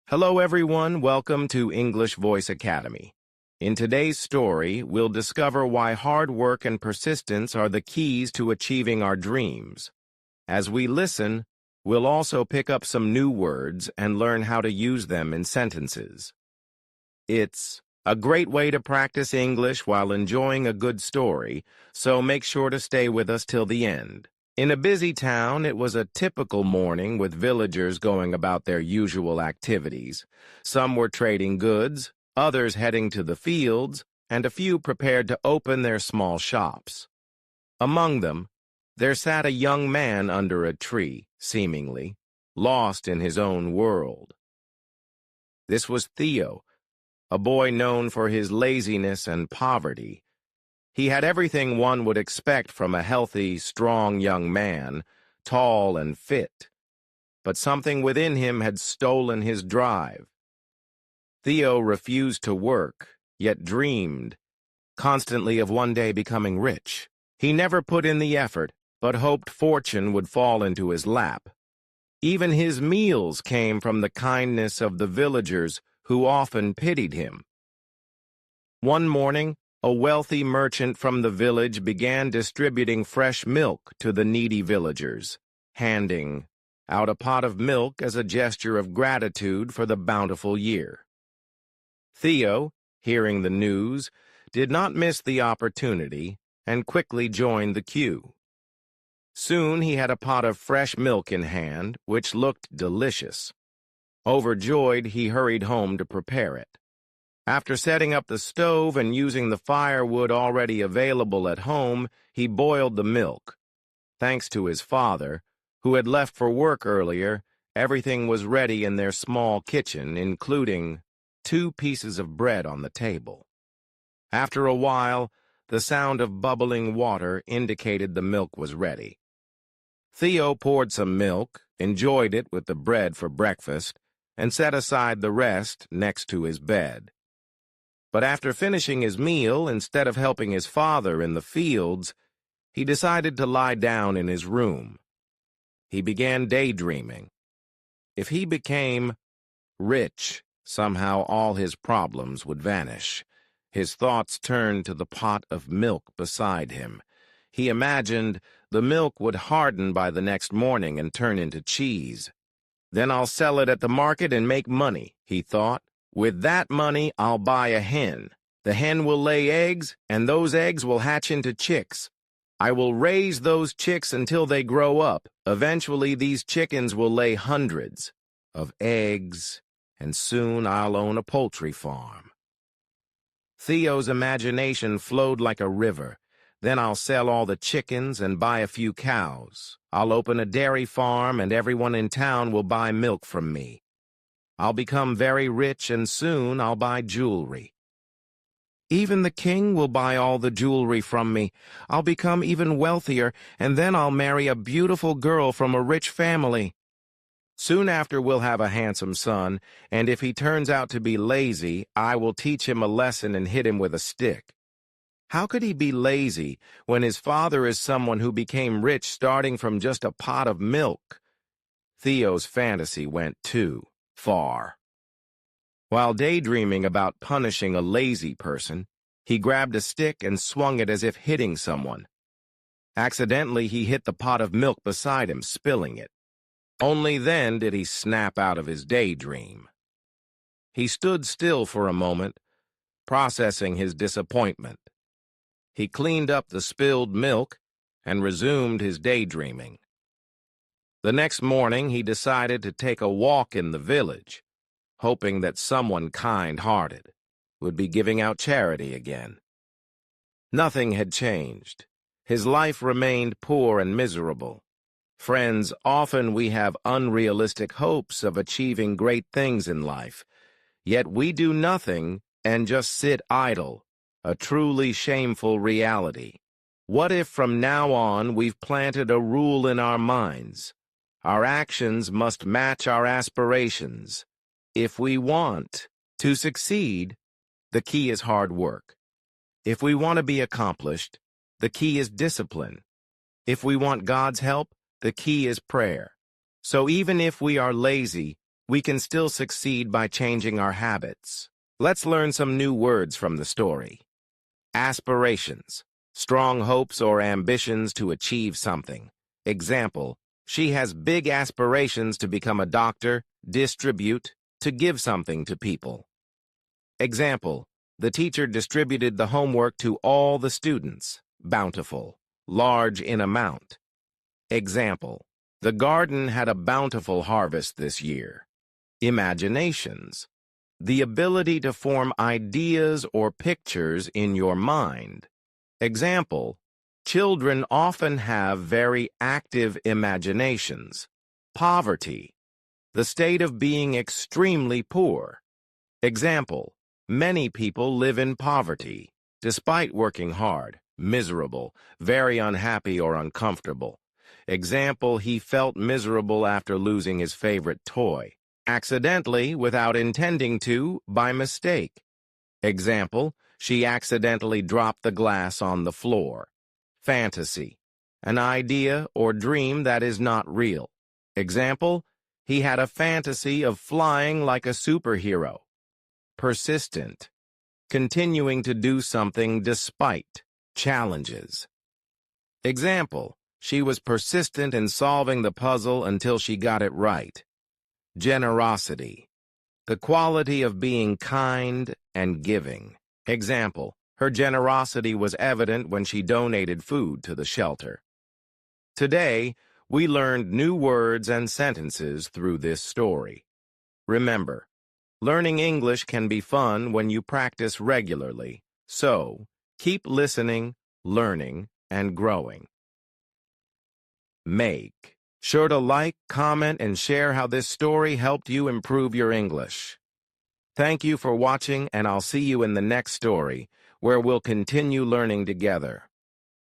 Hello everyone, welcome to English Voice Academy. In today's story, we'll discover why hard work and persistence are the keys to achieving our dreams. As we listen, we'll also pick up some new words and learn how to use them in sentences. It's a great way to practice English while enjoying a good story, so make sure to stay with us till the end. In a busy town, it was a typical morning with villagers going about their usual activities. Some were trading goods, others heading to the fields, and a few prepared to open their small shops. Among them, there sat a young man under a tree, seemingly, lost in his own world. This was Theo, a boy known for his laziness and poverty. He had everything one would expect from a healthy, strong young man, tall and fit. But something within him had stolen his drive. Theo refused to work, yet dreamed, constantly of one day becoming rich. He never put in the effort, but hoped fortune would fall into his lap. Even his meals came from the kindness of the villagers who often pitied him. One morning, a wealthy merchant from the village began distributing fresh milk to the needy villagers, handing out a pot of milk as a gesture of gratitude for the bountiful year. Theo, hearing the news, did not miss the opportunity and quickly joined the queue. Soon he had a pot of fresh milk in hand, which looked delicious. Overjoyed, he hurried home to prepare it. After setting up the stove and using the firewood already available at home, he boiled the milk. Thanks to his father, who had left for work earlier, everything was ready in their small kitchen, including 2 pieces of bread on the table. After a while, the sound of bubbling water indicated the milk was ready. Theo poured some milk, enjoyed it with the bread for breakfast, and set aside the rest next to his bed. But after finishing his meal, instead of helping his father in the fields, he decided to lie down in his room. He began daydreaming. If he became rich, somehow all his problems would vanish. His thoughts turned to the pot of milk beside him. He imagined the milk would harden by the next morning and turn into cheese. Then I'll sell it at the market and make money, he thought. With that money, I'll buy a hen. The hen will lay eggs, and those eggs will hatch into chicks. I will raise those chicks until they grow up. Eventually, these chickens will lay hundreds of eggs, and soon I'll own a poultry farm. Theo's imagination flowed like a river. Then I'll sell all the chickens and buy a few cows. I'll open a dairy farm, and everyone in town will buy milk from me. I'll become very rich, and soon I'll buy jewelry. Even the king will buy all the jewelry from me. I'll become even wealthier, and then I'll marry a beautiful girl from a rich family. Soon after, we'll have a handsome son, and if he turns out to be lazy, I will teach him a lesson and hit him with a stick. How could he be lazy when his father is someone who became rich starting from just a pot of milk? Theo's fantasy went too far. While daydreaming about punishing a lazy person, he grabbed a stick and swung it as if hitting someone. Accidentally, he hit the pot of milk beside him, spilling it. Only then did he snap out of his daydream. He stood still for a moment, processing his disappointment. He cleaned up the spilled milk and resumed his daydreaming. The next morning, he decided to take a walk in the village, hoping that someone kind-hearted would be giving out charity again. Nothing had changed. His life remained poor and miserable. Friends, often we have unrealistic hopes of achieving great things in life, yet we do nothing and just sit idle, a truly shameful reality. What if from now on we've planted a rule in our minds? Our actions must match our aspirations. If we want to succeed, the key is hard work. If we want to be accomplished, the key is discipline. If we want God's help, the key is prayer. So even if we are lazy, we can still succeed by changing our habits. Let's learn some new words from the story. Aspirations, strong hopes or ambitions to achieve something. Example, she has big aspirations to become a doctor, distribute, to give something to people. Example, the teacher distributed the homework to all the students. Bountiful, large in amount. Example, the garden had a bountiful harvest this year. Imaginations, the ability to form ideas or pictures in your mind. Example, children often have very active imaginations. Poverty, the state of being extremely poor. Example, many people live in poverty, despite working hard, miserable, very unhappy or uncomfortable. Example, he felt miserable after losing his favorite toy. Accidentally, without intending to, by mistake. Example, she accidentally dropped the glass on the floor. Fantasy, an idea or dream that is not real. Example, he had a fantasy of flying like a superhero. Persistent, continuing to do something despite challenges. Example, she was persistent in solving the puzzle until she got it right. Generosity, the quality of being kind and giving. Example, her generosity was evident when she donated food to the shelter. Today, we learned new words and sentences through this story. Remember, learning English can be fun when you practice regularly, so keep listening, learning, and growing. Make sure to like, comment, and share how this story helped you improve your English. Thank you for watching, and I'll see you in the next story, where we'll continue learning together.